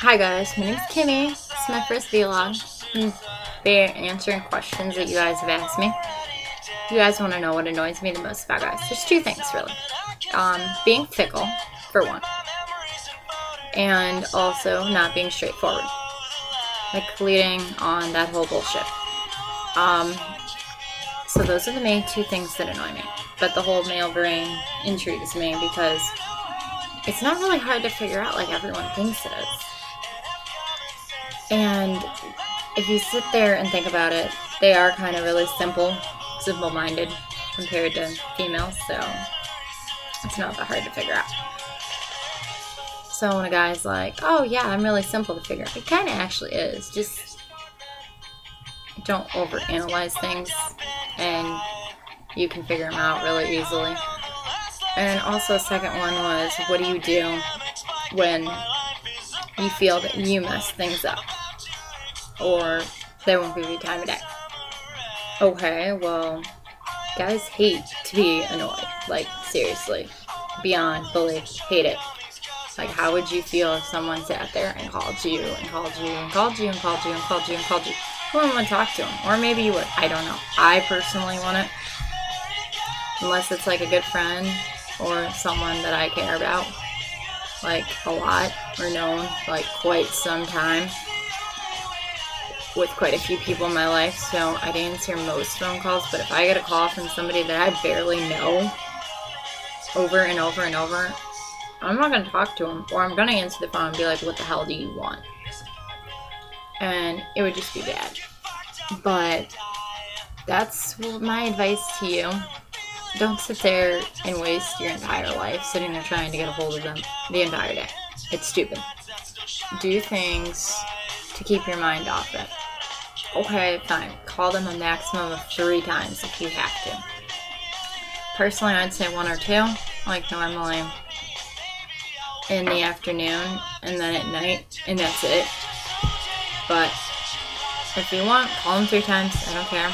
Hi guys, my name's Kimmy. This is my first vlog. I'm answering questions that you guys have asked me. You guys want to know what annoys me the most about guys. There's two things really. Being fickle, for one. And also not being straightforward. Like leading on that whole bullshit. So those are the main two things that annoy me. But the whole male brain intrigues me because it's not really hard to figure out like everyone thinks it is. And if you sit there and think about it, they are kind of really simple-minded compared to females, so it's not that hard to figure out. So when a guy's like, oh yeah, I'm really simple to figure out, it kind of actually is. Just don't overanalyze things, and you can figure them out really easily. And also, the second one was, what do you do when you feel that you mess things up? Or they won't give you time of day. Okay, well, guys hate to be annoyed. Like, seriously. Beyond belief. Hate it. Like, how would you feel if someone sat there and called you and called you and called you and called you and called you and called you? You wouldn't want to talk to them. Or maybe you would. I don't know. I personally wouldn't. Unless it's like a good friend or someone that I care about. Like, a lot. Or known, like, quite some time. With quite a few people in my life, so I'd answer most phone calls, but if I get a call from somebody that I barely know over and over and over, I'm not going to talk to them, or I'm going to answer the phone and be like, what the hell do you want? And it would just be bad. But that's my advice to you. Don't sit there and waste your entire life sitting there trying to get a hold of them the entire day. It's stupid. Do things to keep your mind off it. Okay, fine. Call them a maximum of 3 times if you have to. Personally, I'd say 1 or 2, like normally in the afternoon and then at night, and that's it. But if you want, call them 3 times. I don't care.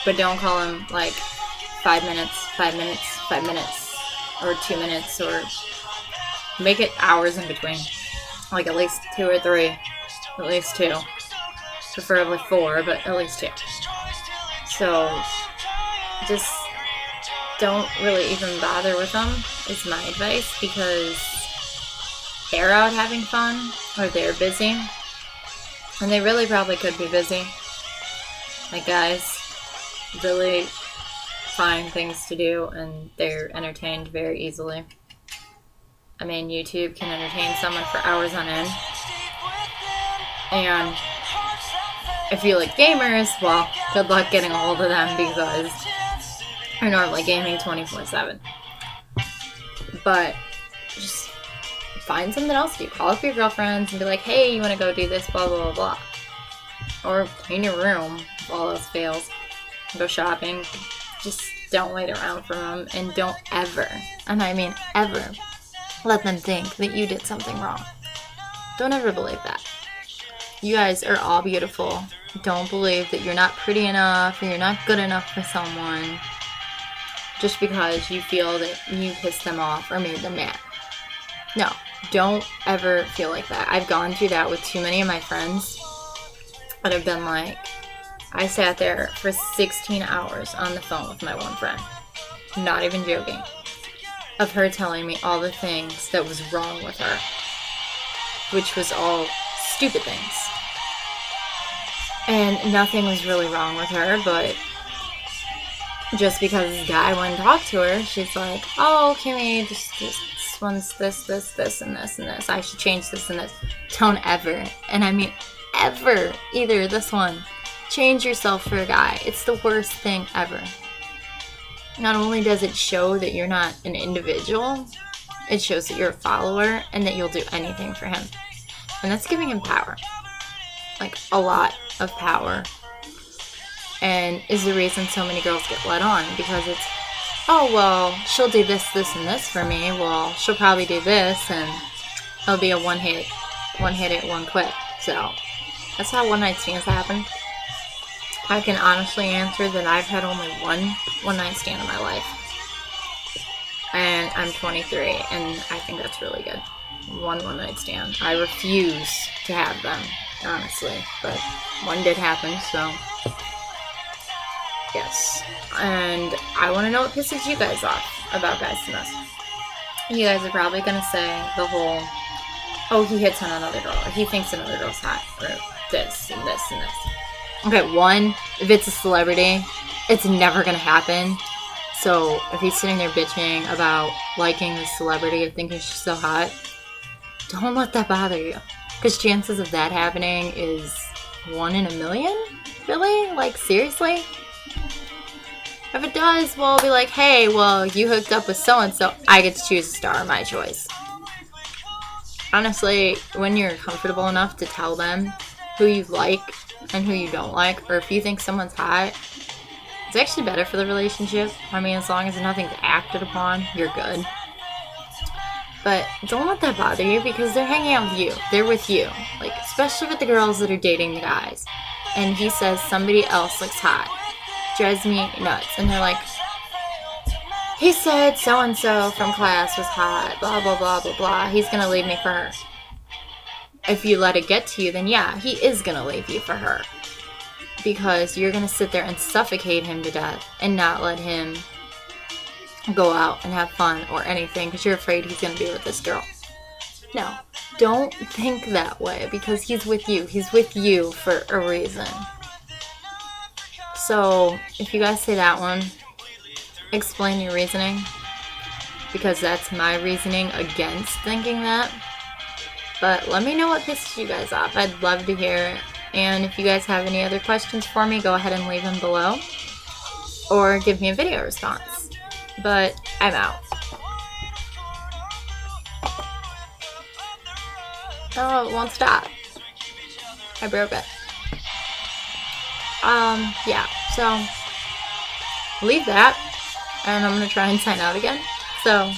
But don't call them like 5 minutes, 5 minutes, 5 minutes, or 2 minutes, or make it hours in between. Like at least 2 or 3. At least 2. Preferably 4, but at least 2. So, just don't really even bother with them, is my advice, because they're out having fun, or they're busy, and they really probably could be busy. Like, guys really find things to do, and they're entertained very easily. I mean, YouTube can entertain someone for hours on end, and if you like gamers, well, good luck getting a hold of them because they're normally gaming 24/7. But just find something else to do. Call up your girlfriends and be like, hey, you want to go do this, blah, blah, blah, blah. Or clean your room if all else fails. Go shopping. Just don't wait around for them, and don't ever, and I mean ever, let them think that you did something wrong. Don't ever believe that. You guys are all beautiful. Don't believe that you're not pretty enough or you're not good enough for someone just because you feel that you pissed them off or made them mad. No, don't ever feel like that. I've gone through that with too many of my friends that have been like, I sat there for 16 hours on the phone with my one friend. Not even joking. Of her telling me all the things that was wrong with her. Which was all stupid things. And nothing was really wrong with her, but just because this guy wouldn't talk to her, she's like, oh, Kimmy, this one's this, and this. I should change this and this. Don't ever, and I mean ever, either this one, change yourself for a guy. It's the worst thing ever. Not only does it show that you're not an individual, it shows that you're a follower and that you'll do anything for him. And that's giving him power. Like, a lot of power. And is the reason so many girls get led on. Because it's, oh, well, she'll do this, and this for me. Well, she'll probably do this, and it'll be a one hit it, one quit. So, that's how one night stands happen. I can honestly answer that I've had only one night stand in my life. And I'm 23, and I think that's really good. one night stand. I refuse to have them, honestly. But one did happen, so yes. And I want to know what pisses you guys off about Guys to Us. You guys are probably going to say the whole, oh, he hits on another girl, or he thinks another girl's hot, or this and this and this. Okay, one, if it's a celebrity, it's never going to happen. So if he's sitting there bitching about liking the celebrity or thinking she's so hot, don't let that bother you. Because chances of that happening is 1 in a million? Really? Like, seriously? If it does, we'll be like, hey, well, you hooked up with so-and-so. I get to choose a star, my choice. Honestly, when you're comfortable enough to tell them who you like and who you don't like, or if you think someone's hot, it's actually better for the relationship. I mean, as long as nothing's acted upon, you're good. But don't let that bother you, because they're hanging out with you. They're with you. Like, especially with the girls that are dating the guys. And he says somebody else looks hot. Drives me nuts. And they're like, he said so-and-so from class was hot, blah, blah, blah, blah, blah. He's going to leave me for her. If you let it get to you, then yeah, he is going to leave you for her. Because you're going to sit there and suffocate him to death and not let him go out and have fun or anything because you're afraid he's going to be with this girl. No, don't think that way, because he's with you. He's with you for a reason. So, if you guys say that one, explain your reasoning, because that's my reasoning against thinking that. But let me know what pisses you guys off. I'd love to hear it. And if you guys have any other questions for me, go ahead and leave them below. Or give me a video response. But I'm out. Oh, it won't stop. I broke it. Yeah, so leave that, and I'm gonna try and sign out again. So